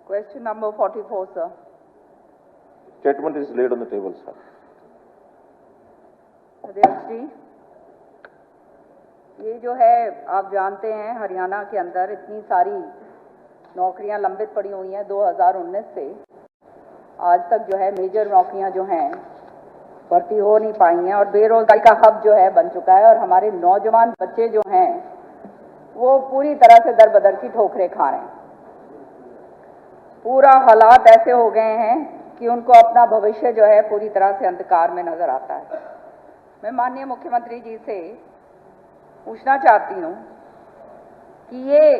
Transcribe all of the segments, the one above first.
Question number 44, sir. Statement is laid on the table, sir. अध्यक्ष जी, ये जो है आप जानते हैं हरियाणा के अंदर इतनी सारी नौकरियां लंबित पड़ी हुई हैं 2019 से आज तक जो है मेजर नौकरियां जो हैं भर्ती हो नहीं पाई हैं और बेरोजगारी का हब जो है बन चुका है और हमारे नौजवान बच्चे जो हैं वो पूरी तरह से दर बदर की ठोकरें खा रहे हैं। पूरा हालात ऐसे हो गए हैं कि उनको अपना भविष्य जो है पूरी तरह से अंधकार में नजर आता है। मैं माननीय मुख्यमंत्री जी से पूछना चाहती हूँ कि ये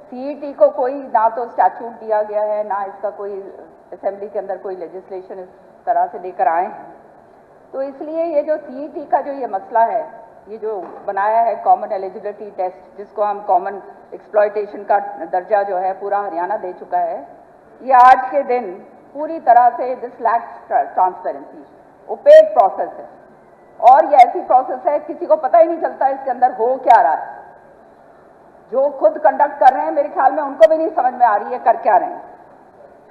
सीईटी को कोई ना तो स्टैट्यूट दिया गया है ना इसका कोई असेंबली के अंदर कोई लेजिस्लेशन इस तरह से लेकर आए हैं, तो इसलिए ये जो सीईटी का जो ये मसला है, ये जो बनाया है कॉमन एलिजिबिलिटी टेस्ट जिसको हम कॉमन एक्सप्लॉयटेशन का दर्जा जो है पूरा हरियाणा दे चुका है, ये आज के दिन पूरी तरह से this lacks transparency, opaque process है और ये ऐसी प्रोसेस है किसी को पता ही नहीं चलता इसके अंदर हो क्या रहा है। जो खुद कंडक्ट कर रहे हैं मेरे ख्याल में उनको भी नहीं समझ में आ रही है कर क्या रहे हैं।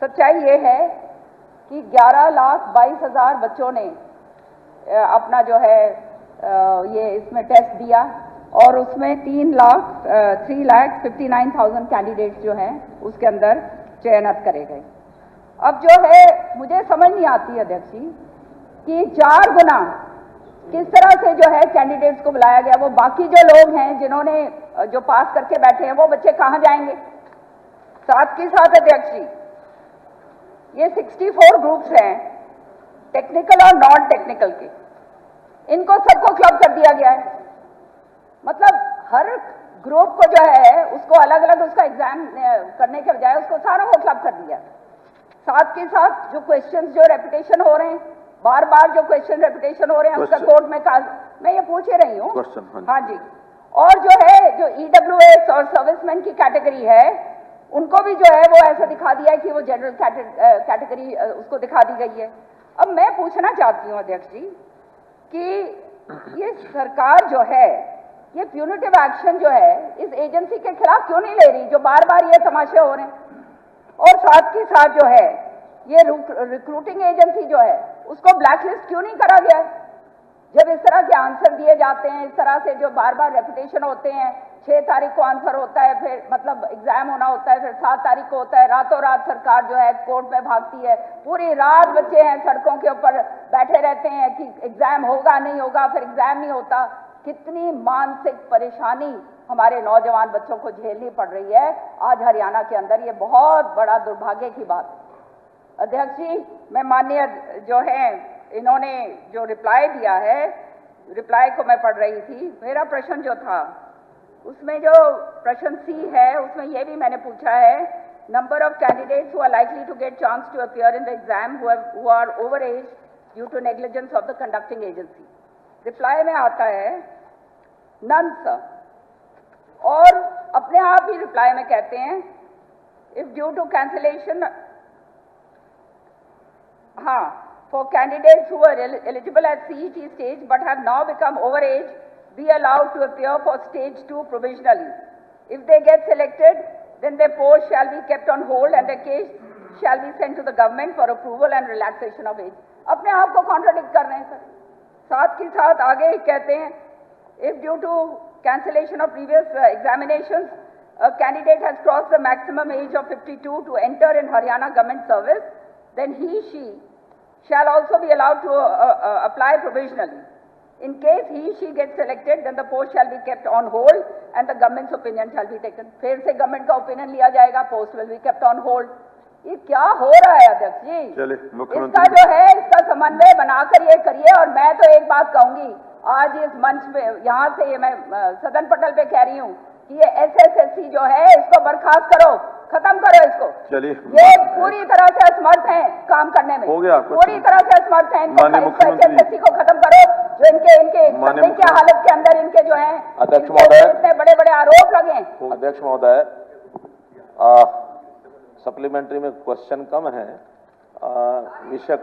सच्चाई ये है कि 11,22,000 बच्चों ने अपना जो है ये इसमें टेस्ट दिया और उसमें 3,59,000 कैंडिडेट्स जो हैं उसके अंदर चयनित करे गए। अब जो है मुझे समझ नहीं आती अध्यक्ष जी कि 4 गुना किस तरह से जो है कैंडिडेट्स को बुलाया गया, वो बाकी जो लोग हैं जिन्होंने जो पास करके बैठे हैं वो बच्चे कहाँ जाएंगे। साथ के साथ अध्यक्ष जी ये 64 ग्रुप्स हैं टेक्निकल और नॉन टेक्निकल के, इनको सबको क्लब कर दिया गया है। मतलब हर ग्रुप को जो है उसको अलग अलग उसका एग्जाम करने के बजाय उसको सारों को क्लब कर दिया। साथ के साथ जो क्वेश्चंस जो रेपिटेशन हो रहे हैं, बार बार जो क्वेश्चन रेपिटेशन हो रहे हैं उसका कोर्ट में मैं ये पूछ ही रही हूँ। हाँ जी, और जो है जो ईडब्ल्यूएस और सर्विसमैन की कैटेगरी है उनको भी जो है वो ऐसा दिखा दिया है कि वो जनरल कैटेगरी उसको दिखा दी गई है। अब मैं पूछना चाहती हूँ अध्यक्ष जी कि ये सरकार जो है ये प्यूनिटिव एक्शन जो है इस एजेंसी के खिलाफ क्यों नहीं ले रही जो बार बार ये तमाशे हो रहे हैं, और साथ के साथ जो है ये रिक्रूटिंग एजेंसी जो है उसको ब्लैकलिस्ट क्यों नहीं करा गया है। जब इस तरह के आंसर दिए जाते हैं, इस तरह से जो बार बार रेपिटेशन होते हैं, 6 तारीख को आंसर होता है, फिर मतलब एग्जाम होना होता है, फिर 7 तारीख को होता है, रातों रात सरकार जो है कोर्ट में भागती है, पूरी रात बच्चे हैं सड़कों के ऊपर बैठे रहते हैं कि एग्जाम होगा नहीं होगा, फिर एग्जाम नहीं होता। कितनी मानसिक परेशानी हमारे नौजवान बच्चों को झेलनी पड़ रही है आज हरियाणा के अंदर, ये बहुत बड़ा दुर्भाग्य की बात है। अध्यक्ष जी, मैं माननीय जो है इन्होंने जो रिप्लाई दिया है, रिप्लाई को मैं पढ़ रही थी, मेरा प्रश्न जो था उसमें जो प्रश्न सी है उसमें यह भी मैंने पूछा है, number of candidates who are likely to get chance to appear in the exam who are over age due to negligence of the conducting agency. Reply में आता है नन सर, और अपने आप ही रिप्लाई में कहते हैं इफ ड्यू टू कैंसिलेशन, हाँ, for candidates who are eligible at CET stage but have now become over age be allowed to appear for stage 2 provisionally. If they get selected, then their post shall be kept on hold and their case shall be sent to the government for approval and relaxation of age. अपने आप को contradict कर रहे हैं sir. साथ के साथ आगे कहते हैं if due to cancellation of previous examinations a candidate has crossed the maximum age of 52 to enter in Haryana government service, then she shall also be allowed to apply provisionally. In case she gets selected, then the post shall be kept on hold and the government's opinion shall be taken. फिर से government का opinion लिया जाएगा, post will be kept on hold. ये क्या हो रहा है अध्यक्ष जी? इसका जो है इसका समन्वय बनाकर ये करिए। और मैं तो एक बात कहूंगी आज इस मंच पे, यहाँ से ये मैं सदन पटल पे कह रही हूँ कि ये एसएसएससी जो है इसको बर्खास्त करो, खत्म करो इसको। चलिए, ये पूरी तरह से असमर्थ हैं काम करने में, हो गया पूरी तरह से असमर्थ हैं। एसएसएससी को खत्म करो, जो इनके हालत के अंदर इनके जो है अध्यक्ष महोदय इतने बड़े बड़े आरोप लगे हैं। अध्यक्ष महोदय, सप्लीमेंट्री में क्वेश्चन कम है, विषय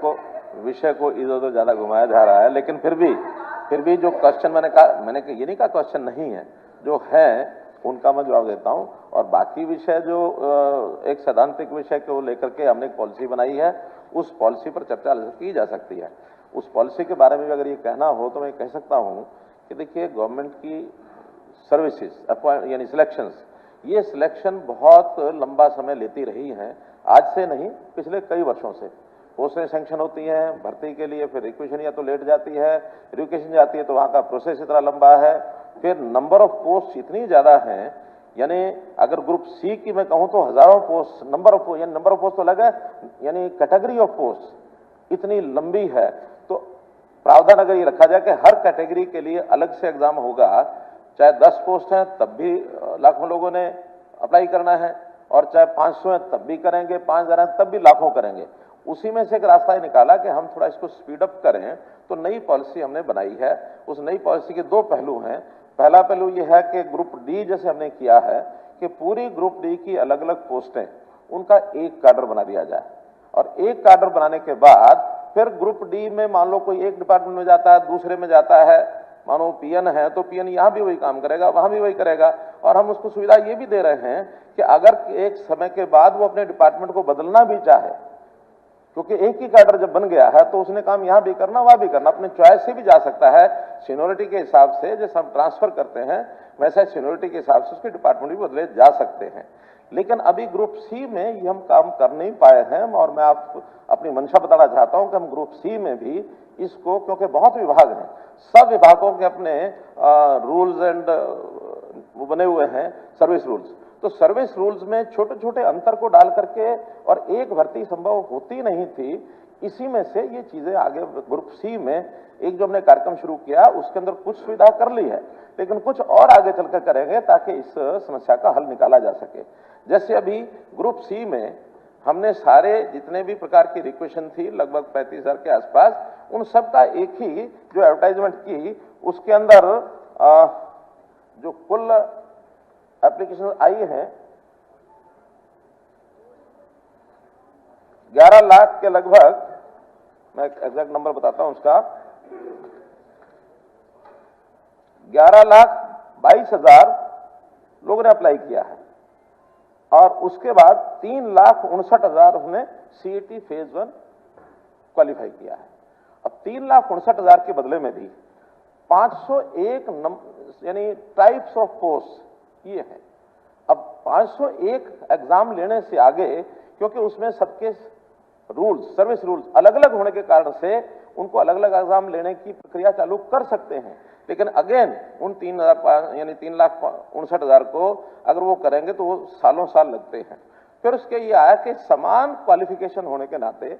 को इधर उधर ज्यादा घुमाया जा रहा है, लेकिन फिर भी जो क्वेश्चन मैंने ये नहीं कहा क्वेश्चन नहीं है, जो है उनका मैं जवाब देता हूं। और बाकी विषय जो एक सैद्धांतिक विषय को लेकर के हमने एक पॉलिसी बनाई है, उस पॉलिसी पर चर्चा की जा सकती है। उस पॉलिसी के बारे में भी अगर ये कहना हो तो मैं कह सकता हूं कि देखिए, गवर्नमेंट की सर्विसेज यानी सिलेक्शंस, ये सिलेक्शन बहुत लंबा समय लेती रही हैं, आज से नहीं, पिछले कई वर्षों से। पोस्टें सैंक्शन होती हैं भर्ती के लिए, फिर रिक्वेशन या तो लेट जाती है, रिक्वेशन जाती है तो वहां का प्रोसेस इतना लंबा है, फिर नंबर ऑफ पोस्ट इतनी ज्यादा हैं, यानी अगर ग्रुप सी की मैं कहूं तो हजारों पोस्ट, नंबर ऑफ पोस्ट तो अलग है, यानी कैटेगरी ऑफ पोस्ट इतनी लंबी है। तो प्रावधान अगर ये रखा जाए कि हर कैटेगरी के लिए अलग से एग्जाम होगा, चाहे 10 पोस्ट हैं तब भी लाखों लोगों ने अप्लाई करना है, और चाहे 500 हैं तब भी करेंगे, 5000 हैं तब भी लाखों करेंगे। उसी में से एक रास्ता निकाला कि हम थोड़ा इसको स्पीड अप करें, तो नई पॉलिसी हमने बनाई है। उस नई पॉलिसी के 2 पहलू हैं। पहला पहलू यह है कि ग्रुप डी जैसे हमने किया है कि पूरी ग्रुप डी की अलग अलग पोस्टें, उनका एक कैडर बना दिया जाए, और एक कैडर बनाने के बाद फिर ग्रुप डी में मान लो कोई एक डिपार्टमेंट में जाता है, दूसरे में जाता है, मानो पीएन है तो पीएन यहां भी वही काम करेगा, वहां भी वही करेगा। और हम उसको सुविधा ये भी दे रहे हैं कि अगर एक समय के बाद वो अपने डिपार्टमेंट को बदलना भी चाहे, क्योंकि एक ही कैडर जब बन गया है तो उसने काम यहां भी करना, वहां भी करना, अपने चॉइस से भी जा सकता है। सीनियोरिटी के हिसाब से जैसे हम ट्रांसफर करते हैं, वैसे सीनियोरिटी के हिसाब से उसके डिपार्टमेंट भी बदले जा सकते हैं। लेकिन अभी ग्रुप सी में ये हम काम कर नहीं पाए हैं, और मैं आप अपनी मंशा बताना चाहता हूं कि हम ग्रुप सी में भी इसको, क्योंकि बहुत विभाग हैं, सब विभागों के अपने रूल्स एंड वो बने हुए हैं, सर्विस रूल्स, तो सर्विस रूल्स में छोटे छोटे अंतर को डाल करके, और एक भर्ती संभव होती नहीं थी, इसी में से ये चीजें आगे ग्रुप सी में एक जो हमने कार्यक्रम शुरू किया उसके अंदर कुछ सुविधा कर ली है, लेकिन कुछ और आगे चलकर करेंगे ताकि इस समस्या का हल निकाला जा सके। जैसे अभी ग्रुप सी में हमने सारे जितने भी प्रकार की रिक्वेशन थी, लगभग 35,000 के आसपास, उन सब का एक ही जो एडवर्टाइजमेंट की, उसके अंदर जो कुल एप्लीकेशन आई है 11 लाख के लगभग, मैं एग्जैक्ट नंबर बताता हूं उसका, 11,22,000 लोगों ने अप्लाई किया है, और उसके बाद 3,59,000 ने सीईटी फेज 1 क्वालिफाई किया है। अब 3,59,000 के बदले में भी 501 यानी टाइप्स ऑफ पोस्ट ये है। अब 501 एग्जाम लेने से आगे, क्योंकि उसमें सबके रूल्स, सर्विस रूल्स अलग अलग होने के कारण से उनको अलग अलग एग्जाम लेने की प्रक्रिया चालू कर सकते हैं, लेकिन अगेन उन 3,59,000 को अगर वो करेंगे तो वो सालों साल लगते हैं। फिर उसके ये आया कि समान क्वालिफिकेशन होने के नाते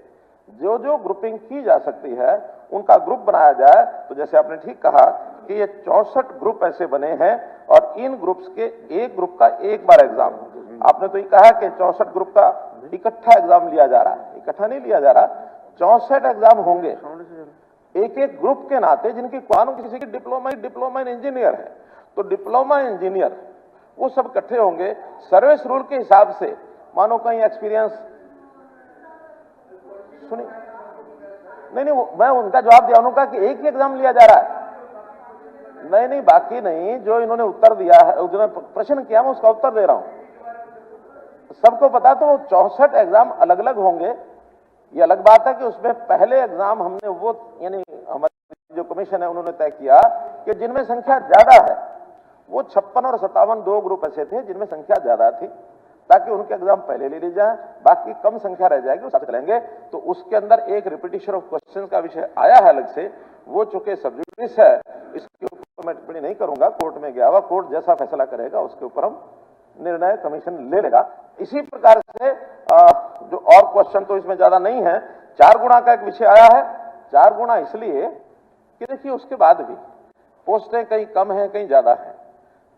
जो जो ग्रुपिंग की जा सकती है उनका ग्रुप बनाया जाए। तो जैसे आपने ठीक कहा कि ये 64 ग्रुप ऐसे बने हैं, और इन ग्रुप्स के एक ग्रुप का एक बार एग्जाम, आपने तो ये कहा कि 64 ग्रुप का इकट्ठा एग्जाम लिया जा रहा है, इकट्ठा नहीं लिया जा रहा, 64 एग्जाम होंगे एक एक ग्रुप के नाते, जिनकी किसी की डिप्लोमा इन इंजीनियर है तो डिप्लोमा इंजीनियर वो सब इकट्ठे होंगे सर्विस रूल के हिसाब से। मानो कहीं एक्सपीरियंस सुनी नहीं, मैं उनका जवाब दिया उन्होंने कहा कि एक ही एग्जाम लिया जा रहा है। नहीं, बाकी नहीं, जो इन्होंने उत्तर दिया है, उन्होंने प्रश्न किया, मैं उसका उत्तर दे रहा हूं। सबको पता तो 64 एग्जाम अलग अलग होंगे। ये अलग बात है कि उसमें पहले एग्जाम हमने वो, यानी हमारी जो कमीशन है उन्होंने तय किया कि जिनमें संख्या ज्यादा है, वो 56 और 57 दो ग्रुप ऐसे थे जिनमें संख्या ज्यादा थी, ताकि उनके एग्जाम पहले ले ली जाए, बाकी कम संख्या रह जाएगी उससे चलेंगे। तो उसके अंदर एक रिपीटिशन ऑफ क्वेश्चंस का विषय आया है अलग से, वो चूंकि सब्जुडिस है, इसके ऊपर मैं टिप्पणी नहीं करूंगा, कोर्ट में गया हुआ, कोर्ट जैसा फैसला करेगा उसके ऊपर हम निर्णय कमीशन ले लेगा। इसी प्रकार से जो और क्वेश्चन तो इसमें ज्यादा नहीं है, 4 गुणा का एक विषय आया है। 4 गुणा इसलिए कि देखिए उसके बाद भी पोस्टें कहीं कम है कहीं ज्यादा है,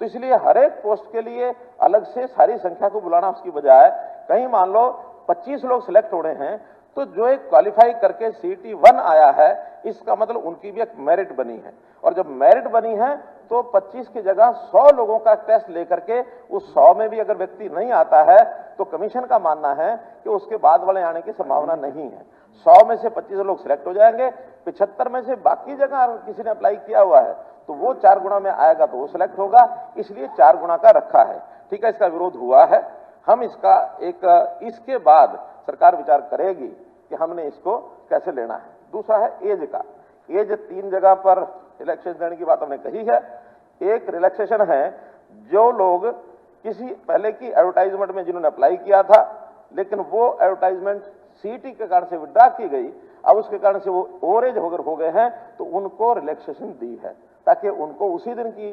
तो इसलिए हर एक पोस्ट के लिए अलग से सारी संख्या को बुलाना उसकी बजाय, कहीं मान लो 25 लोग सिलेक्ट हो रहे हैं, तो जो एक क्वालिफाई करके सीटी 1 आया है, इसका मतलब उनकी भी एक मेरिट बनी है, और जब मेरिट बनी है तो 25 की जगह 100 लोगों का टेस्ट लेकर के उस 100 में भी अगर व्यक्ति नहीं आता है तो कमीशन का मानना है कि उसके बाद वाले आने की संभावना नहीं है। 100 में से 25 लोग सिलेक्ट हो जाएंगे, 75 में से बाकी जगह किसी ने अप्लाई किया हुआ है तो वो 4 गुना में आएगा तो वो सिलेक्ट होगा, इसलिए 4 गुना का रखा है। ठीक है, इसका विरोध हुआ है। हम इसका इसके बाद सरकार विचार करेगी कि हमने इसको कैसे लेना है। दूसरा है एज का। एज 3 जगह पर रिलैक्सेशन देने की बात हमने कही है। एक रिलैक्सेशन है जो लोग किसी पहले की एडवर्टाइजमेंट में जिन्होंने अप्लाई किया था, लेकिन वो एडवर्टाइजमेंट सीटी के कारण से विड्रॉ की गई, अब उसके कारण से वो ओवरेज हो गए हैं, तो उनको रिलैक्सेशन दी है ताकि उनको उसी दिन की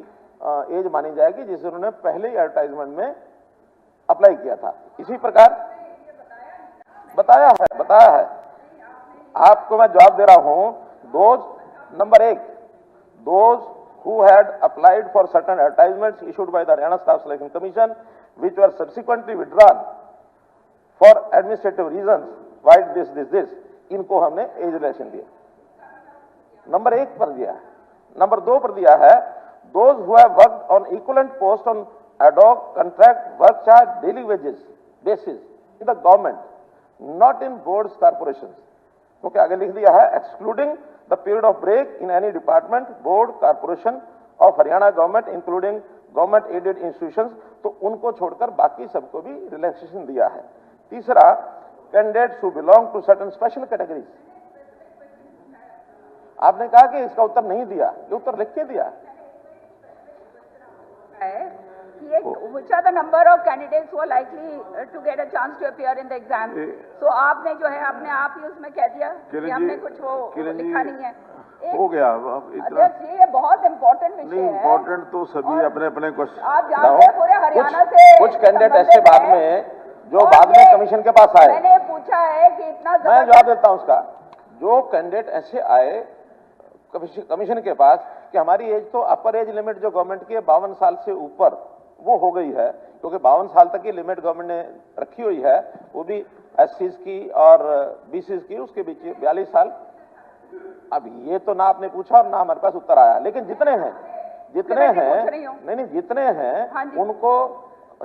एज मानी जाएगी जिसे उन्होंने पहले ही एडवर्टाइजमेंट में अप्लाई किया था। इसी प्रकार बताया है आपको मैं जवाब दे रहा हूं। Number 1, those who had applied for certain advertisements issued by the Haryana Staff Selection Commission which were subsequently withdrawn for administrative reasons, why this इनको हमने एज रिलेक्शन दिया। नंबर 1 पर दिया है। नंबर 2 पर दिया है those who have worked on equivalent post on ad hoc contract work charge daily wages basis in the government, not in boards corporations, क्योंकि आगे लिख दिया है excluding the period of break in any department, board, corporation of Haryana government including government aided institutions, तो उनको छोड़कर बाकी सबको भी रिलैक्सेशन दिया है। तीसरा, candidates who belong to certain special categories। आपने कहा कि इसका उत्तर नहीं दिया, ये उत्तर लिख के दिया which are the number of candidates who are likely to get a chance to appear in the exam। So आपने जो है अपने आप ही उसमें कह दिया कि हमने कुछ वो लिखा नहीं है। हो गया। अध्यक्ष जी, ये बहुत इम्पोर्टेंट विषय है। इम्पोर्टेंट तो सभी अपने अपने क्वेश्चन आप जानते हैं पूरे हरियाणा से कुछ कैंडिडेट ऐसे बाद में जो बाद में कमीशन के पास आए, मैंने पूछा है कि इतना मैं जवाब देता हूं उसका। जो कैंडिडेट ऐसे आए कमीशन के पास कि हमारी एज तो अपर एज लिमिट जो गवर्नमेंट की है 52 साल से ऊपर वो हो गई है, क्योंकि 52 साल तक की लिमिट गवर्नमेंट ने रखी हुई है, वो भी एससीज की और बीसीज की, उसके बीच 42 साल। अब ये तो ना आपने पूछा और ना हमारे पास उत्तर आया, लेकिन जितने हैं नहीं जितने हैं उनको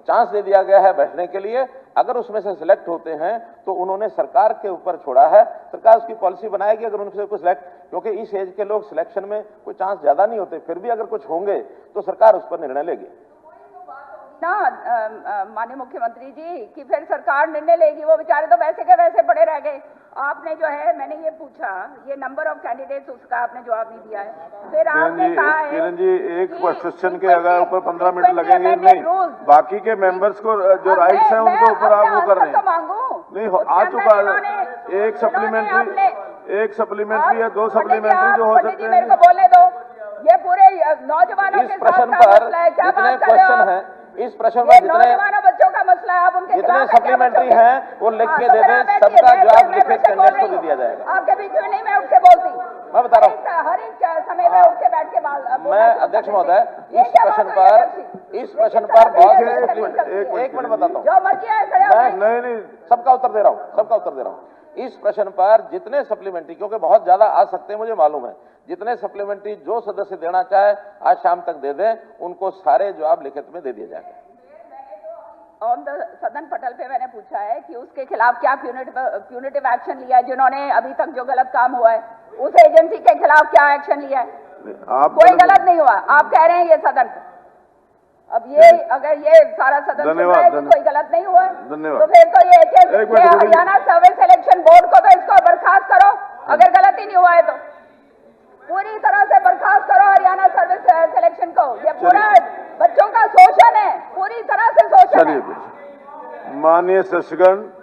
चांस दे दिया गया है बैठने के लिए। अगर उसमें से सिलेक्ट होते हैं तो उन्होंने सरकार के ऊपर छोड़ा है, सरकार उसकी पॉलिसी बनाएगी अगर उनसे कोई सिलेक्ट, क्योंकि इस एज के लोग सिलेक्शन में कोई चांस ज्यादा नहीं होते, फिर भी अगर कुछ होंगे तो सरकार उस पर निर्णय लेगी ना। माननीय मुख्यमंत्री जी कि फिर सरकार निर्णय लेगी, वो बेचारे तो वैसे के वैसे पड़े रह गए। आपने जो है, मैंने ये पूछा, ये नंबर ऑफ कैंडिडेट्स, उसका आपने जवाब नहीं दिया है। फिर आपने कहा है किरण जी एक क्वेश्चन के अगर ऊपर 15 मिनट लगेंगे, नहीं बाकी के मेंबर्स को जो राइट्स हैं उनके ऊपर आप वो कर रहे हैं। नहीं आ चुका एक सप्लीमेंट्री या 2 सप्लीमेंट्री जो हो सकते हैं। मेरे को बोलने दो, ये पूरे नौजवानों इस प्रश्न पर जितने क्वेश्चन हैं, इस प्रश्न पर नौजवानों बच्चों का मसला है, आप उनके जितने सप्लीमेंट्री हैं वो लिख के दे दें, सबका जवाब लिखे कैंडिडेट को दे दिया जाएगा। आपके बीच में नहीं मैं उठ के बोलती, मैं बता रहा हूँ हर एक समय में उठ के बैठ के मैं अध्यक्ष महोदय इस प्रश्न पर बहुत एक मिनट बताता हूँ, जो मर्जी है नहीं सबका उत्तर दे रहा हूँ। इस प्रश्न पर जितने सप्लीमेंट्री, क्योंकि बहुत ज्यादा आ सकते हैं मुझे मालूम है, जितने सप्लीमेंट्री जो सदस्य देना चाहे आज शाम तक दे दें, उनको सारे जवाब लिखित में दे दिए जाएंगे। ऑन द सदन पटल पे मैंने पूछा है कि उसके खिलाफ क्या प्यूनिटिव एक्शन लिया है, जिन्होंने अभी तक जो गलत काम हुआ है उस एजेंसी के खिलाफ क्या एक्शन लिया है। कोई गलत नहीं हुआ, आप कह रहे हैं ये सदन। अब ये अगर ये सारा सदन सुन रहा है कि कोई गलत नहीं हुआ, तो फिर तो ये हरियाणा सर्विस सिलेक्शन बोर्ड को तो इसको बर्खास्त करो, अगर गलती नहीं हुआ है तो पूरी तरह से बर्खास्त करो हरियाणा सर्विस सिलेक्शन को। ये पूरा बच्चों का शोषण है, पूरी तरह से शोषण है। माननीय सदस्यगण,